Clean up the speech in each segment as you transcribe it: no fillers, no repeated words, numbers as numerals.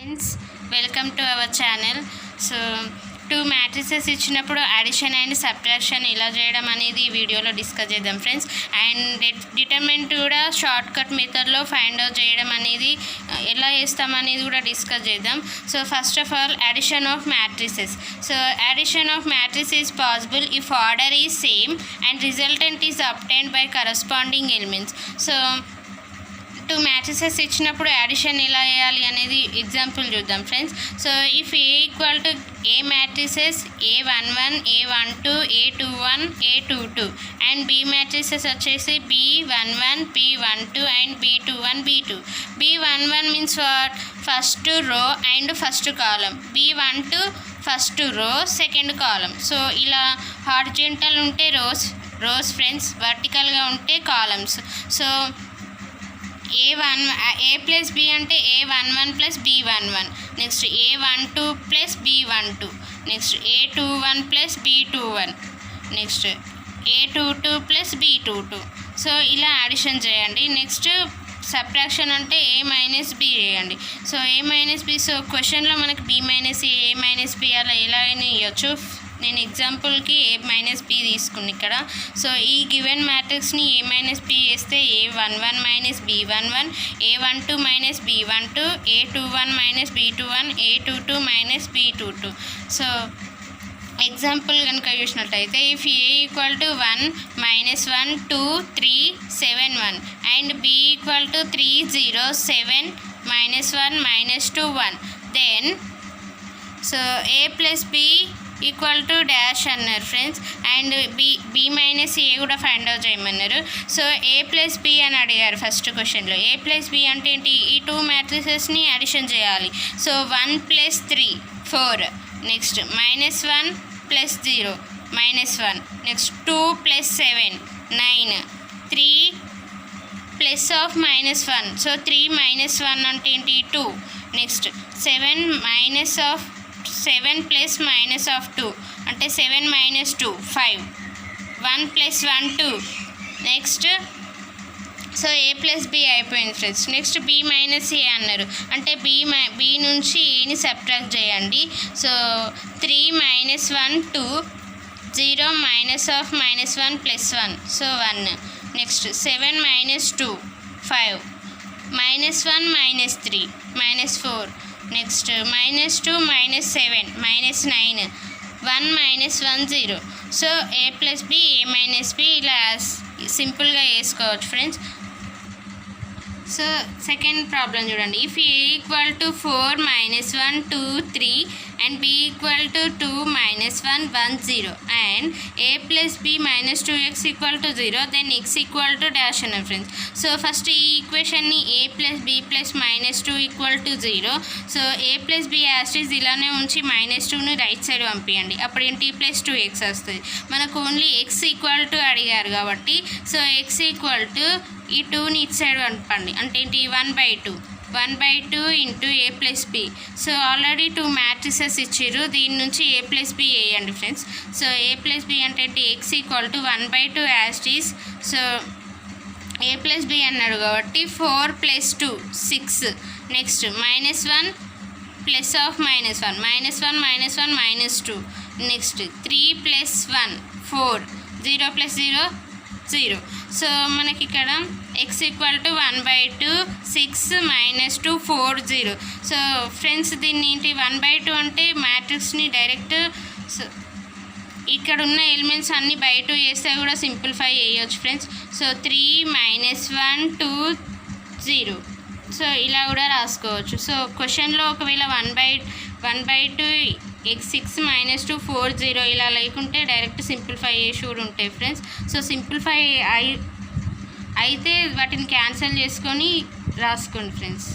Friends, welcome to our channel. So two matrices ఇచ్చినప్పుడు addition and subtraction ఎలా చేయడం అనేది ఈ వీడియోలో డిస్కస్ చేద్దాం ఫ్రెండ్స్. అండ్ డిటర్మినెంట్ కూడా షార్ట్ కట్ మెథడ్లో ఫైండ్ అవుట్ చేయడం అనేది ఎలా చేస్తామనేది కూడా డిస్కస్ చేద్దాం. So first of all, addition of matrices. So addition of mattress is possible if order is same and resultant is obtained by corresponding elements. So two matrices ఇచ్చినప్పుడు addition ఎలా చేయాలి అనేది example చూద్దాం friends. So if A equal to A matrices A11, A12, A21, A22 and B matrices వచ్చేసి B11, B12 and B21, B2. B11 means what? First row and first column. B12 first row second column. So ఇలా horizontal ఉంటే rows friends, వర్టికల్గా ఉంటే columns. So A plus B అంటే A11 plus B11, next A12 plus B12, next A21 plus B21, next A22 plus B22. So ఇలా addition చేయండి. Next subtraction అంటే A minus B చేయండి. So A minus B, so క్వశ్చన్లో మనకి B minus A minus B అలా ఎలా అయినా ఇవ్వచ్చు. నేను ఎగ్జాంపుల్కి A మైనస్ బి తీసుకుని ఇక్కడ. సో ఈ గివెన్ మ్యాట్రిక్స్ని A మైనస్ బి చేస్తే A11 minus B11, A12 minus B12, A21 minus B21, A22 minus B22. So example కనుక చూసినట్టయితే, if A equal to 1, -1, 2, 3, 7, 1 and B equal to 3, 0, 7, -1, -2, 1, then so A plus B equal to dash అన్నారు friends. And B minus A కూడా find out చేయమన్నారు. So A plus B అని అడిగారు first క్వశ్చన్లో. A plus B అంటే ఏంటి? ఈ two మ్యాట్రిసెస్ని addition చేయాలి. So 1 plus 3 4, next -1 plus 0 -1, next 2 plus 7 9, 3 plus of -1. So 3 -1 అంటే ఏంటి? 2. నెక్స్ట్ 7 ప్లస్ మైనస్ ఆఫ్ 2 అంటే 7 - 2 5, 1 plus 1 2. Next so A plus B అయిపోయింది friends. Next B minus A అన్నారు అంటే బి నుంచి ఏని సబ్ట్రాక్ట్ చేయండి. So 3 - 1 2, 0 minus of -1 plus 1, so 1. Next 7 - 2 5, -1 -3 -4, next -2 -7 -9, 1 -1 0. So A plus B A minus B ఇలా సింపుల్గా వేసుకోవచ్చు ఫ్రెండ్స్. సో సెకండ్ ప్రాబ్లం చూడండి. If A equal to 4 -1 2 3 and B equal to 2 -1 1 0 and A plus B -2x equal to 0, then x equal to dash అన్నారు friends. So first ఈ ఈక్వేషన్ని A plus B plus -2 equal to 0. So A plus B as it is ఇలానే ఉంచి -2ని right side పంపించండి. అప్పుడు ఏంటి? +2x వస్తుంది. మనకు ఓన్లీ x ఈక్వల్ టు అడిగారు కాబట్టి, సో x ఈక్వల్ టు ఈ 2ని ఇటు సైడ్ పంపండి. అంటే ఏంటి? 1/2 into A plus B. So already 2 matrices ఇచ్చారు, దీని నుంచి A ప్లస్ బి వేయండి friends. So A plus B అంటే ఏంటి? x equal to 1/2 as it is. So A plus B అన్నాడు కాబట్టి 4 + 2 6, next -1 plus of -1 -1 next 3 + 1 4, 0 + 0 0. So మనకి ఇక్కడ x equal to 1/2 6 -2 4 0. So friends దీన్ని ఏంటి? 1/2 అంటే మ్యాట్రిక్స్ని డైరెక్ట్ ఇక్కడ ఉన్న ఎలిమెంట్స్ అన్నీ బై 2 చేస్తే కూడా సింప్లిఫై చేయొచ్చు ఫ్రెండ్స్. సో 3 -1 2 0. సో ఇలా కూడా రాసుకోవచ్చు. సో క్వశ్చన్లో ఒకవేళ 1/2 x 6 -2 4 0 ఇలా లేకుంటే డైరెక్ట్ సింప్లిఫై చేసి కూడా ఉంటాయి ఫ్రెండ్స్. సో సింప్లిఫై అయితే వాటిని క్యాన్సిల్ చేసుకొని రాసుకోండి friends.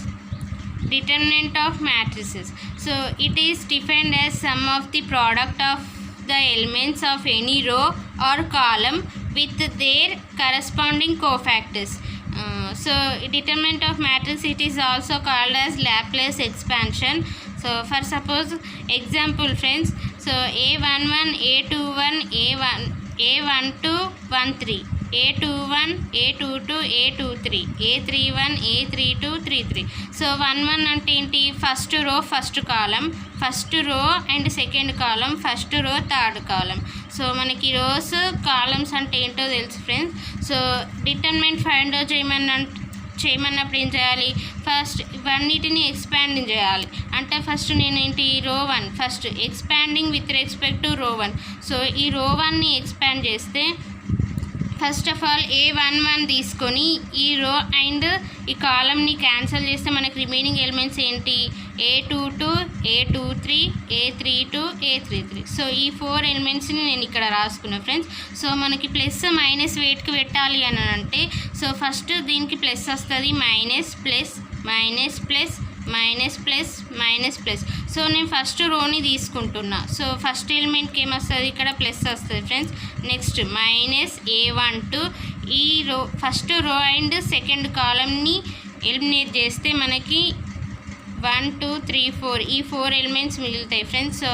Determinant of matrices. So it is defined as some of the product of the elements of any రో are column with their corresponding cofactors. So determinant of matrix, it is also called as Laplace expansion. So for suppose example friends, so A11 A21 A12 13 A21, A22, A23, A31, A32, 33. So 1 1 అంటే ఏంటి? First row first column, first row and second column, first row third column. So మనకి rows columns అంటే ఏంటో తెలుసు friends. So determinant find out చేయమన్నప్పుడు ఏం చేయాలి? First ఇవన్నిటిని ఎక్స్పాండింగ్ చేయాలి. అంటే ఫస్ట్ నేను ఏంటి? రో 1 first expanding with respect to రో 1. సో ఈ రో 1ని ఎక్స్పాండ్ చేస్తే ఫస్ట్ ఆఫ్ ఆల్ A11 తీసుకొని ఈ రో అండ్ ఈ కాలమ్ని క్యాన్సిల్ చేస్తే మనకి రిమైనింగ్ ఎలిమెంట్స్ ఏంటి? A22, A23, A32, A33. So ఈ 4 ఎలిమెంట్స్ని నేను ఇక్కడ రాసుకున్నాను ఫ్రెండ్స్. సో మనకి ప్లస్ మైనస్ వెయిట్కి పెట్టాలి అని అంటే సో ఫస్ట్ దీనికి ప్లస్ వస్తుంది, minus plus minus plus minus plus minus plus. So నేను ఫస్ట్ రోని తీసుకుంటున్నా. సో ఫస్ట్ ఎలిమెంట్కి ఏమొస్తుంది? ఇక్కడ ప్లస్ వస్తుంది ఫ్రెండ్స్. నెక్స్ట్ మైనస్ A12 ఈ రో first row and second కాలమ్ని eliminate చేస్తే మనకి 1 2 3 4 ఈ 4 ఎలిమెంట్స్ మిగులుతాయి ఫ్రెండ్స్. సో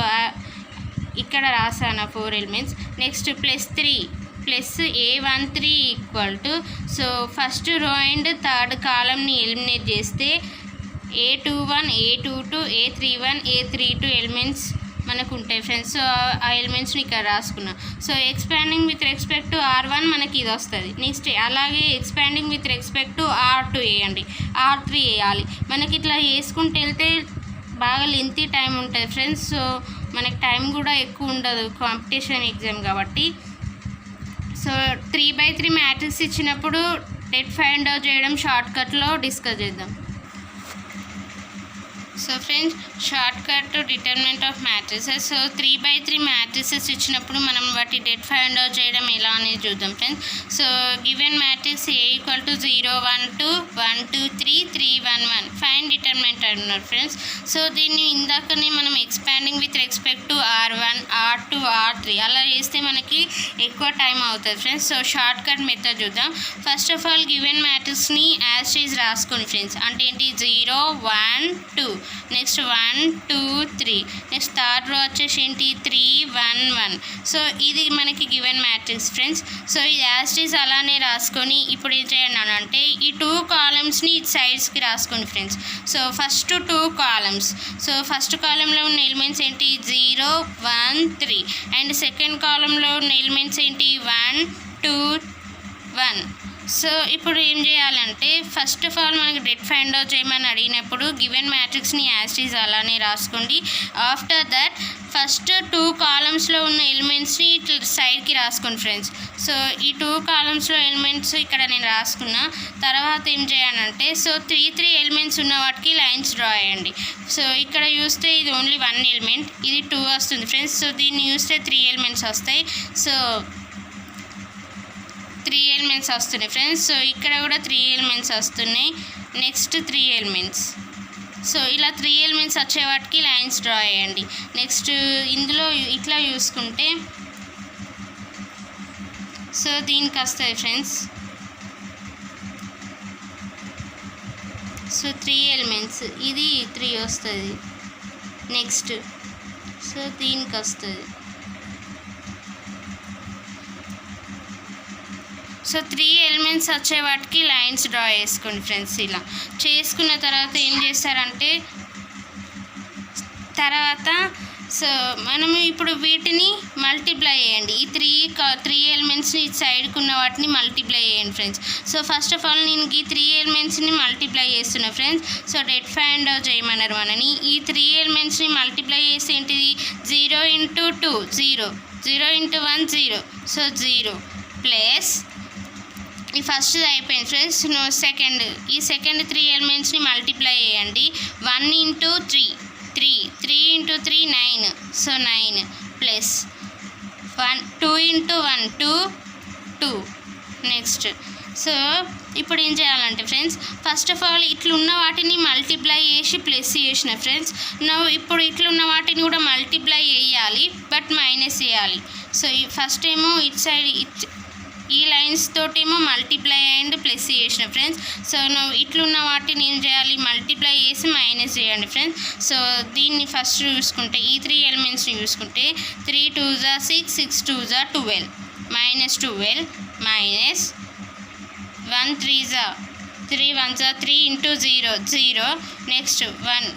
ఇక్కడ రాసాను 4 elements. Next plus 3 plus A13 equal to so first row and third కాలమ్ని ఎలిమినేట్ చేస్తే A21, A22, A31, A32 elements మనకు ఉంటాయి ఫ్రెండ్స్. సో ఆ ఎలిమెంట్స్ని ఇక్కడ రాసుకున్నాం. So expanding with respect to R1 మనకి ఇది వస్తుంది. నెక్స్ట్ అలాగే expanding with respect to R2 వేయండి, R3 వేయాలి. మనకి ఇట్లా వేసుకుంటూ వెళ్తే బాగా లెంతీ టైం ఉంటుంది ఫ్రెండ్స్. సో మనకి టైం కూడా ఎక్కువ ఉండదు కాంపిటీషన్ ఎగ్జామ్ కాబట్టి. సో 3/3 మ్యాట్రిక్స్ ఇచ్చినప్పుడు డెట్ ఫైండ్ అవుట్ చేయడం షార్ట్కట్లో డిస్కస్ చేద్దాం. So friends short cut to determinant of matrices. So 3/3 matrices ఇచ్చినప్పుడు మనం వాటి డెట్ ఫైండ్ అవుట్ చేయడం ఎలా అనేది చూద్దాం friends. So given matrix A = 0 1 2 1 2 3 3 1 1 find determinant అన్నారు ఫ్రెండ్స్. సో దీన్ని ఇందాకనే మనం expanding with respect to R1 R2 R3 అలా చేస్తే మనకి ఎక్కువ టైం అవుతుంది friends. So short cut method చూద్దాం. ఫస్ట్ ఆఫ్ ఆల్ గివెన్ మ్యాట్రిక్స్ని యాజ్ ఈజ్ రాసుకోండి ఫ్రెండ్స్. అంటే ఏంటి? 0 1 2 నెక్స్ట్ 1 2 3 నెక్స్ట్ థర్డ్ రో వచ్చేసి ఏంటి? 3 1 1. సో ఇది మనకి గివెన్ మ్యాట్రిక్స్ ఫ్రెండ్స్. సో ఇది యాజ్ ఈజ్ అలానే రాసుకొని ఇప్పుడు ఏం చేయండి అని అంటే ఈ 2 కాలమ్స్ని ఈ సైడ్స్కి రాసుకోండి friends. So first 2 columns. So first కాలంలో ఉన్న ఎలిమెంట్స్ ఏంటి? 0 1 3 అండ్ సెకండ్ కాలంలో ఉన్న ఎలిమెంట్స్ ఏంటి? 1 2 1. సో ఇప్పుడు ఏం చేయాలంటే ఫస్ట్ ఆఫ్ ఆల్ మనకి డెట్ ఫైండ్ అవుట్ చేయమని అడిగినప్పుడు గివెన్ మ్యాట్రిక్స్ని యాజ్ ఈజ్ అలానే రాసుకోండి. ఆఫ్టర్ దట్ ఫస్ట్ 2 కాలమ్స్లో ఉన్న ఎలిమెంట్స్ని ఇట్లా సైడ్కి రాసుకోండి ఫ్రెండ్స్. సో ఈ 2 కాలమ్స్లో ఎలిమెంట్స్ ఇక్కడ నేను రాసుకున్నా. తర్వాత ఏం చేయాలంటే సో 3 ఎలిమెంట్స్ ఉన్న వాటికి లైన్స్ డ్రా చేయండి. సో ఇక్కడ చూస్తే ఇది ఓన్లీ 1 ఎలిమెంట్, ఇది 2 వస్తుంది ఫ్రెండ్స్. సో దీన్ని చూస్తే 3 ఎలిమెంట్స్ వస్తాయి. సో 3 ఎలిమెంట్స్ వస్తున్నాయి ఫ్రెండ్స్. సో ఇక్కడ కూడా 3 ఎలిమెంట్స్ వస్తున్నాయి. Next 3 elements. సో ఇలా 3 ఎలిమెంట్స్ వచ్చే వాటికి లైన్స్ డ్రా చేయండి. నెక్స్ట్ ఇందులో ఇట్లా చూసుకుంటే సో దీనికి వస్తుంది ఫ్రెండ్స్. సో 3 ఎలిమెంట్స్, ఇది 3 వస్తుంది. నెక్స్ట్ సో దీనికి వస్తుంది. సో 3 ఎలిమెంట్స్ వచ్చే వాటికి లైన్స్ డ్రా చేసుకోండి ఫ్రెండ్స్. ఇలా చేసుకున్న తర్వాత ఏం చేస్తారంటే తర్వాత సో మనము ఇప్పుడు వీటిని మల్టిప్లై చేయండి. ఈ 3 ఎలిమెంట్స్ని సైడ్కి ఉన్న వాటిని మల్టిప్లై చేయండి friends. So first of all నేను ఈ 3 ఎలిమెంట్స్ని మల్టిప్లై చేస్తున్నా friends. So det find out చేయమన్నారు మనని. ఈ 3 ఎలిమెంట్స్ని మల్టిప్లై చేస్తే ఏంటిది? 0 × 2 0, 0 × 1 0. సో 0 ప్లస్ ఈ ఫస్ట్ అయిపోయింది ఫ్రెండ్స్. ఈ సెకండ్ 3 ఎలిమెంట్స్ని మల్టిప్లై చేయండి. 1 × 3 3, 3 × 3 9. So 9 plus 2 × 1 2 2. నెక్స్ట్ సో ఇప్పుడు ఏం చేయాలంటే ఫ్రెండ్స్ ఫస్ట్ ఆఫ్ ఆల్ ఇట్లున్న వాటిని మల్టిప్లై చేసి ప్లస్ చేసిన ఫ్రెండ్స్. ఇప్పుడు ఇట్లున్న వాటిని కూడా మల్టిప్లై చేయాలి బట్ మైనస్ చేయాలి. సో ఫస్ట్ ఏమో ఇటు సైడ్ ఈ లైన్స్ తోటేమో మల్టిప్లై అండ్ ప్లస్ చేసిన ఫ్రెండ్స్. సో ఇట్లున్న వాటిని ఏం చేయాలి? మల్టిప్లై చేసి మైనస్ చేయండి ఫ్రెండ్స్. సో దీన్ని ఫస్ట్ చూసుకుంటే ఈ 3 ఎలిమెంట్స్ని చూసుకుంటే 3 2 6 6 2 12. minus 12 minus 1 3 za 3 1 za 3 into 0 0 next 1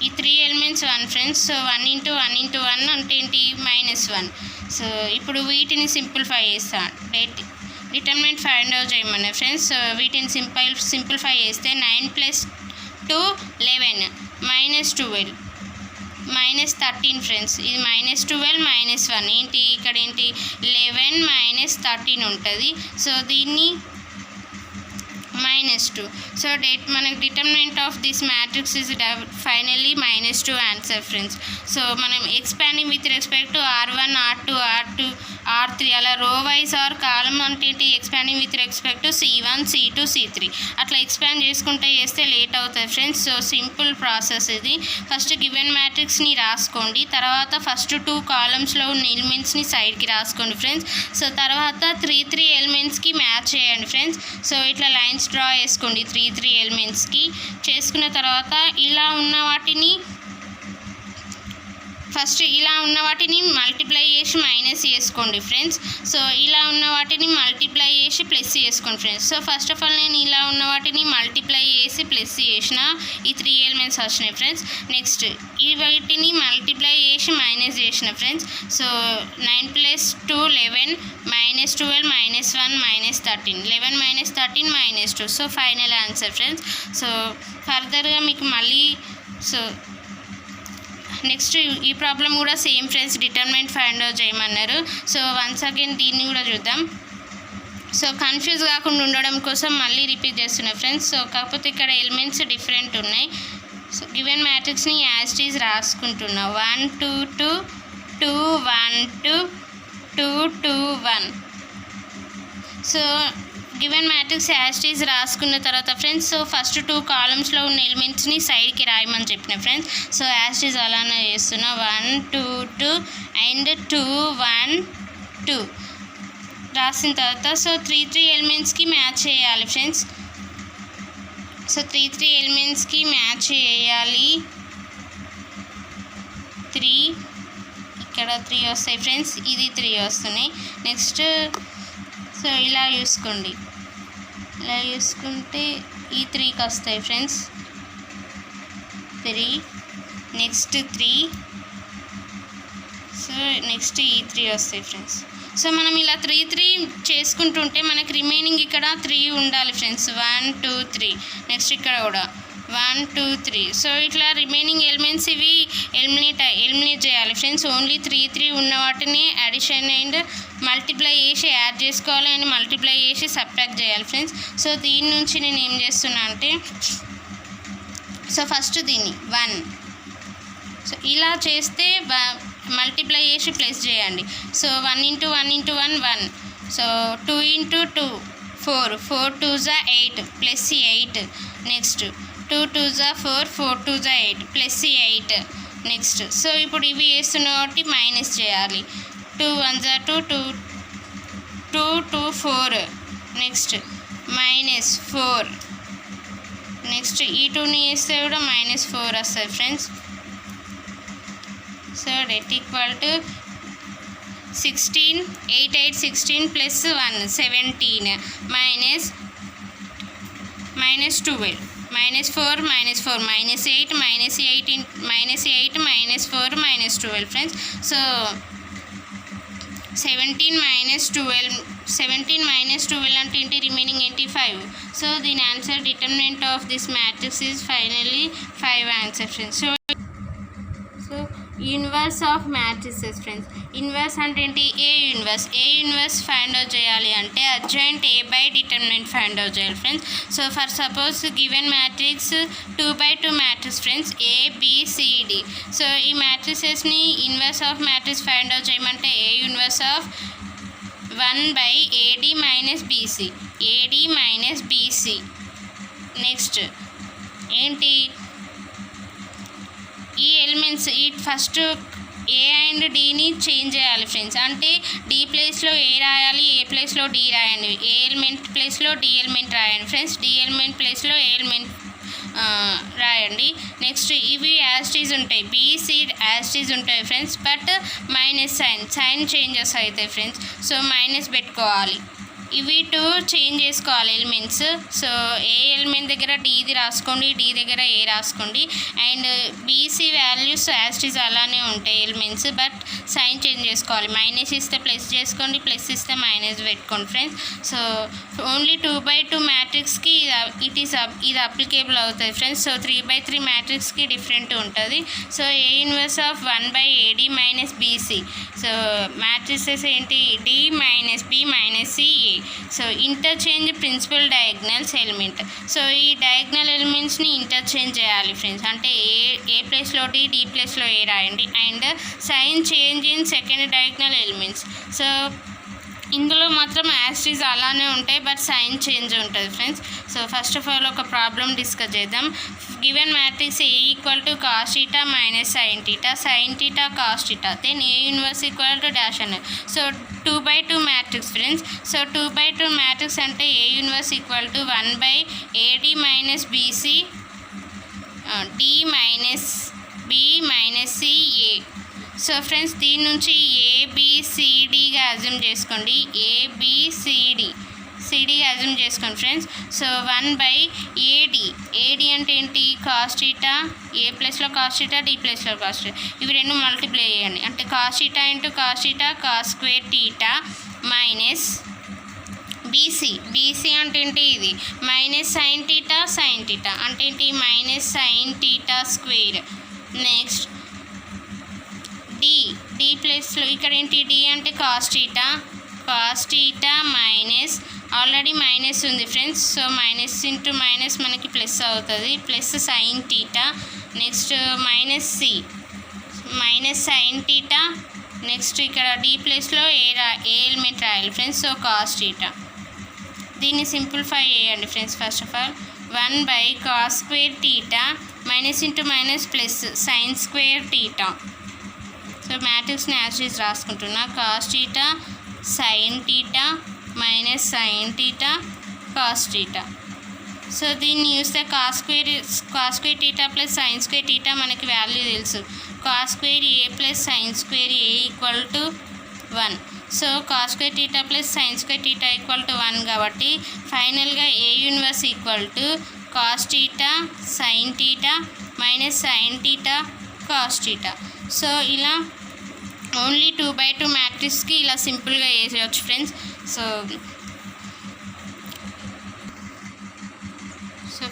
ఈ 3 elements 1 friends. So 1 into 1 into 1 అంటే ఏంటి -1. సో ఇప్పుడు వీటిని సింప్లిఫై చేస్తా డిటర్మినెంట్ ఫైండ్ అవుట్ చేయమన్నా ఫ్రెండ్స్. సో వీటిని సింప్లిఫై చేస్తే 9 + 2 11 -12 -13 ఫ్రెండ్స్. ఇది -12 -1 ఏంటి ఇక్కడ ఏంటి 11 - 13 ఉంటుంది. సో దీన్ని -2. సో మనకు determinant of this matrix is finally -2 answer friends. So మనం expanding with respect to R1 R2 R2 R3 అలా రో వైజ్ ఆర్ కాలం అంటే expanding with respect to C1 C2 C3 అట్లా ఎక్స్పాండ్ చేసుకుంటే చేస్తే లేట్ అవుతుంది ఫ్రెండ్స్. సో సింపుల్ ప్రాసెస్ ఇది. First given మ్యాట్రిక్స్ని రాసుకోండి, తర్వాత ఫస్ట్ 2 కాలమ్స్లో ఉన్న ఎలిమెంట్స్ని సైడ్కి రాసుకోండి ఫ్రెండ్స్. సో తర్వాత 3 ఎలిమెంట్స్కి మ్యాచ్ చేయండి ఫ్రెండ్స్. సో ఇట్లా లైన్స్ డ్రా చేసుకోండి 3 ఎలిమెంట్స్కి. చేసుకున్న తర్వాత ఇలా ఉన్న వాటిని ఫస్ట్ ఇలా ఉన్న వాటిని మల్టిప్లై చేసి మైనస్ చేసుకోండి ఫ్రెండ్స్. సో ఇలా ఉన్న వాటిని మల్టిప్లై చేసి ప్లస్ చేసుకోండి friends. So first of all నేను ఇలా ఉన్న వాటిని మల్టిప్లై చేసి ప్లస్ చేసిన ఈ 3 ఎలిమెంట్స్ వచ్చినాయి ఫ్రెండ్స్. నెక్స్ట్ ఈ వాటిని మల్టిప్లై చేసి మైనస్ చేసిన friends. So 9 + 2 11 -12 -1 -13 11 - 13 -2. So final answer friends. So ఫర్దర్గా మీకు మళ్ళీ సో నెక్స్ట్ ఈ ప్రాబ్లం కూడా same friends determinant find out చేయమన్నారు. సో వన్స్ అగైన్ దీన్ని కూడా చూద్దాం. సో కన్ఫ్యూజ్ కాకుండా ఉండడం కోసం మళ్ళీ రిపీట్ చేస్తున్నా ఫ్రెండ్స్. సో కాకపోతే ఇక్కడ ఎలిమెంట్స్ డిఫరెంట్ ఉన్నాయి. సో గివెన్ మ్యాట్రిక్స్ని యాజ్ ఇట్ ఈజ్ రాసుకుంటున్నా 1 2 2 2 1 2 2 2 1. So given matrix as it is రాసుకున్న తర్వాత ఫ్రెండ్స్ సో ఫస్ట్ 2 కాలమ్స్లో ఉన్న ఎలిమెంట్స్ని సైడ్కి రాయమని చెప్పిన friends. So as it is అలానే చేస్తున్నా 1 2 2 అండ్ 2 1 2 రాసిన తర్వాత సో 3 ఎలిమెంట్స్కి మ్యాచ్ చేయాలి ఫ్రెండ్స్. సో 3 ఎలిమెంట్స్కి మ్యాచ్ చేయాలి. 3 ఇక్కడ 3 వస్తాయి ఫ్రెండ్స్, ఇది 3 వస్తున్నాయి. నెక్స్ట్ సో ఇలా చూసుకోండి, ఇలా చూసుకుంటే ఈ 3కి వస్తాయి ఫ్రెండ్స్ 3. నెక్స్ట్ 3 సో నెక్స్ట్ ఈ 3 వస్తాయి ఫ్రెండ్స్. సో మనం ఇలా 3 చేసుకుంటుంటే మనకి రిమైనింగ్ ఇక్కడ 3 ఉండాలి ఫ్రెండ్స్. 1 2 3 నెక్స్ట్ ఇక్కడ కూడా 1 2 3. సో ఇట్లా రిమైనింగ్ ఎలిమెంట్స్ ఇవి ఎలిమినేట్ చేయాలి ఫ్రెండ్స్. ఓన్లీ 3 ఉన్న వాటిని అడిషన్ అండ్ మల్టిప్లై చేసి యాడ్ చేసుకోవాలి అండ్ మల్టిప్లై చేసి సబ్ట్రాక్ట్ చేయాలి ఫ్రెండ్స్. సో దీని నుంచి నేను ఏం చేస్తున్నా అంటే సో ఫస్ట్ దీన్ని 1 సో ఇలా చేస్తే మల్టిప్లై చేసి ప్లస్ చేయండి. So 1 × 1 × 1 1. So 2 × 2 4 4 2 = 8 plus 8. Next 2 2 = 4 4 2 = 8 plus 8. Next so ఇప్పుడు ఇవి వేస్తున్న కాబట్టి మైనస్ చేయాలి. 2 1 = 2 2 2 2 4. నెక్స్ట్ -4. నెక్స్ట్ ఈ 2ని వేస్తే కూడా -4 వస్తుంది friends. So det equal to 16 8 8 16 + 1 17 -12 -4 -4 -8 -4 -12 friends. So 17 - 12 అంటే ఏంటి రిమైనింగ్ ఏంటి 5. సో దీని answer determinant of this matrix is finally 5 answer friends. So inverse of matrices friends. Inverse అంటే ఏంటి ఏ ఇన్వర్స్ ఫైండ్ అవుట్ చేయాలి అంటే adjoint A by determinant find out చేయాలి friends. So for suppose given matrix 2/2 matrix friends ABCD. So ఈ మ్యాట్రిసెస్ని inverse of matrix find out చేయమంటే A inverse of 1/AD - BC AD - BC. Next ఏంటి ఈ ఎలిమెంట్స్ ఈ ఫస్ట్ ఏ అండ్ డీని చేంజ్ చేయాలి ఫ్రెండ్స్. అంటే డి ప్లేస్లో ఏ రాయాలి, ఏ ప్లేస్లో డి రాయండి, ఏ ఎలిమెంట్ ప్లేస్లో డి ఎలిమెంట్ రాయండి ఫ్రెండ్స్. డి ఎలిమెంట్ ప్లేస్లో ఏ ఎలిమెంట్ రాయండి. నెక్స్ట్ ఇవి యాస్టీస్ ఉంటాయి, బీసీ యాస్టీస్ ఉంటాయి friends, but minus sign changes అవుతాయి ఫ్రెండ్స్. సో మైనస్ పెట్టుకోవాలి. ఇవి టూ చేంజ్ చేసుకోవాలి ఎలిమెంట్స్. సో ఏ ఎలిమెంట్ దగ్గర డీది రాసుకోండి, డి దగ్గర ఏ రాసుకోండి. అండ్ బీసీ వాల్యూస్ యాస్టీస్ అలానే ఉంటాయి ఎలిమెంట్స్, బట్ సైన్ చేంజ్ చేసుకోవాలి. మైనస్ ఇస్తే ప్లస్ చేసుకోండి, ప్లస్ ఇస్తే మైనస్ పెట్టుకోండి ఫ్రెండ్స్. సో ఓన్లీ 2/2 మ్యాట్రిక్స్కి ఇది అప్లికేబుల్ అవుతుంది ఫ్రెండ్స్. సో 3/3 మ్యాట్రిక్స్కి డిఫరెంట్ ఉంటుంది. So A inverse of 1/AD minus BC. So matrices ఏంటి, D minus B minus CA. So interchange principal diagonals element. So ఈ డయాగ్నల్ ఎలిమెంట్స్ని ఇంటర్చేంజ్ చేయాలి ఫ్రెండ్స్. అంటే ఏ ప్లేస్లో డి ప్లేస్లో ఏ రాయండి. And sign change in second diagonal elements. So ఇందులో మాత్రం యాస్టీస్ అలానే ఉంటాయి, బట్ సైన్ చేంజ్ ఉంటుంది friends. So first of all ఒక ప్రాబ్లం డిస్కస్ చేద్దాం. Given matrix A equal to cos theta minus sine theta cos theta, then A inverse equal to dash అన్నారు. So 2/2 matrix friends. So 2/2 matrix అంటే A inverse equal to 1/AD minus BC D minus B minus CA. So friends దీని నుంచి ఏబిసిడిగా assume చేసుకోండి, సిడిగా assume చేసుకోండి friends. So 1/AD అంటే ఏంటి, కాస్ థీటా, ఏ ప్లేస్లో కాస్ థీటా, డి ప్లేస్లో కాస్ థీటా, ఇవి రెండు మల్టిప్లై చేయండి. అంటే cos theta into cos theta cos square theta minus BC అంటే ఏంటి, ఇది మైనస్ సైన్ థీటా అంటే ఏంటి, minus sine theta square. Next D ప్లేస్లో ఇక్కడ ఏంటి, డి అంటే cos theta minus, already minus ఉంది friends. So minus into minus మనకి ప్లస్ అవుతుంది, plus sine theta. Next minus sine theta. Next ఇక్కడ డి ప్లేస్లో ఏ ఎలిమెంట్ రాయాలి ఫ్రెండ్స్. So cos theta. దీన్ని సింప్లిఫై చేయండి friends. First of all 1/cos square theta minus into minus plus sine square theta. So మ్యాట్రిక్స్ని as it is రాసుకుంటున్నా, cos theta sine theta minus sine theta cos theta. So దీన్ని చూస్తే cos square theta plus sine square theta మనకి value తెలుసు. Cos square A plus sine square A equal to 1. So cos square theta plus sine square theta equal to 1 కాబట్టి ఫైనల్గా A inverse equal to cos theta sine theta minus sine theta cos theta. So ఇలా only 2/2 మ్యాట్రిక్స్కి ఇలా సింపుల్గా వేసేయచ్చు friends. So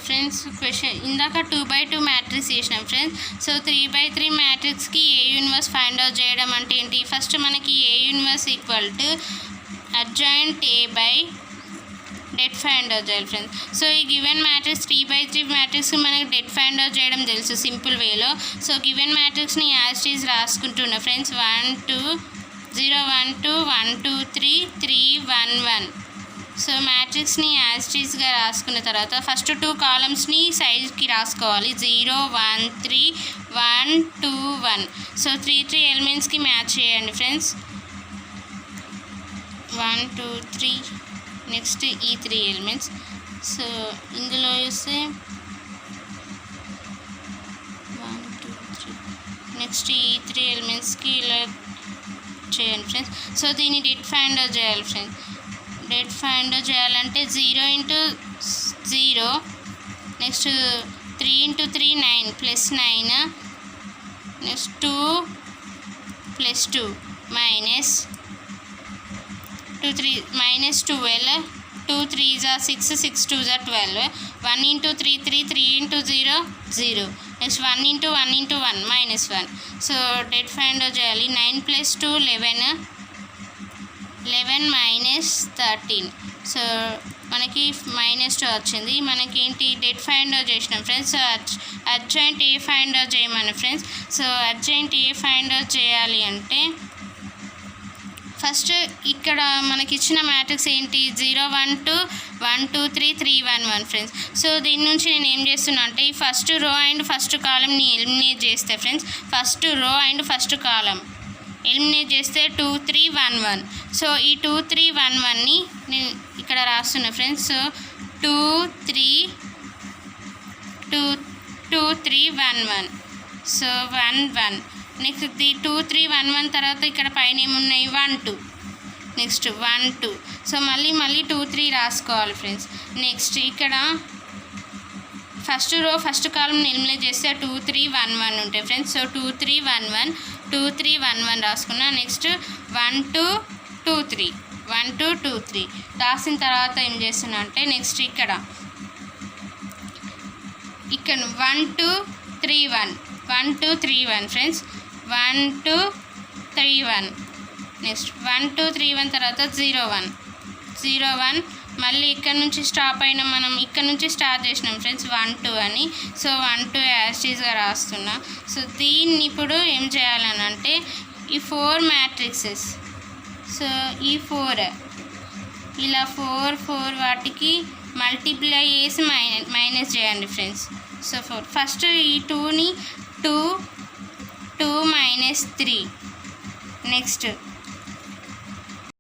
friends question ఇందాక 2/2 matrix చేసినాం friends. So 3/3 మ్యాట్రిక్స్కి ఏ యూనివర్స్ ఫైండ్ అవుట్ చేయడం అంటే ఏంటి, ఫస్ట్ మనకి A inverse equal to adjoint A by det find out చేయాలి ఫ్రెండ్స్. సో ఈ గివెన్ మ్యాట్రిక్స్ 3/3 మ్యాట్రిక్స్ మనకి డెట్ ఫైండ్ అవుట్ చేయడం తెలుసు సింపుల్ వేలో. సో గివెన్ మ్యాట్రిక్స్ని యాస్టీస్ రాసుకుంటున్నా ఫ్రెండ్స్. 1 2 0 1 2 1 2 3 3 1 1. సో మ్యాట్రిక్స్ని యాస్టీస్గా రాసుకున్న తర్వాత ఫస్ట్ 2 కాలమ్స్ని సైజ్కి రాసుకోవాలి. 0 1 3 1 2 1. సో 3 ఎలిమెంట్స్కి మ్యాచ్ చేయండి ఫ్రెండ్స్. 1 2 3. నెక్స్ట్ ఈ 3 ఎలిమెంట్స్. సో ఇందులో చూస్తే 1 2 3. నెక్స్ట్ ఈ 3 ఎలిమెంట్స్కి ఇలా చేయండి ఫ్రెండ్స్. సో దీన్ని డెట్ ఫైండ్ అవుట్ చేయాలి ఫ్రెండ్స్. డెట్ ఫైండ్ అవుట్ చేయాలంటే 0 into 0. Next 3 into 3 9 plus 9. Next 2 plus 2 minus 2 3 minus 12. 2 3s are 6 6 2s are 12. 1 into 3 3 3 into 0 0. Next 1 into 1 into 1 minus 1. So det find out చేయాలి. 9 plus 2 11. 11 minus 13. So మనకి -2 వచ్చింది. మనకి ఏంటి det find out చేసినాం friends. So adjoint A find out చేయమని friends. So adjoint A find out చేయాలి అంటే first ఇక్కడ మనకి ఇచ్చిన మ్యాట్రిక్స్ ఏంటి 0 1 2 1 2 3 3 1 1 ఫ్రెండ్స్. సో దీని నుంచి నేను ఏం చేస్తున్నా అంటే ఈ ఫస్ట్ రో అండ్ ఫస్ట్ కాలంని ఎలిమినేట్ చేస్తే friends, first row and first column eliminate చేస్తే 2 3 1 1. సో ఈ 2 3 1 1ని నేను ఇక్కడ రాస్తున్నా ఫ్రెండ్స్. సో 2 3 2 2 3 1 1. సో 1 1. నెక్స్ట్ 2 3 1 1 తర్వాత ఇక్కడ పైన ఏమున్నాయి 1 2. నెక్స్ట్ 1 2. సో మళ్ళీ 2 3 రాసుకోవాలి ఫ్రెండ్స్. నెక్స్ట్ ఇక్కడ first row first column eliminate చేస్తే 2 3 1 1 ఉంటాయి ఫ్రెండ్స్. సో 2 3 1 1 2 3 1 1 రాసుకున్నా. నెక్స్ట్ 1 2 2 3 1 2 2 3 రాసిన తర్వాత ఏం చేస్తున్నా అంటే నెక్స్ట్ ఇక్కడ 1 2 3 1 1 2 3 1 ఫ్రెండ్స్. 1 2 3 1. నెక్స్ట్ 1 2 3 1 తర్వాత 0 1 0 1. మళ్ళీ ఇక్కడ నుంచి స్టాప్ అయినా మనం ఇక్కడ నుంచి స్టార్ట్ చేసినాం ఫ్రెండ్స్ 1 2 అని. సో 1 2 యాస్టీస్గా రాస్తున్నా. సో దీన్ని ఇప్పుడు ఏం చేయాలని అంటే ఈ 4 మ్యాట్రిక్సెస్, సో ఈ 4 ఇలా 4 4 వాటికి మల్టిప్లై చేసి మైనస్ చేయండి ఫ్రెండ్స్. సో 4 ఫస్ట్ ఈ 2ని 2 2 - 3. నెక్స్ట్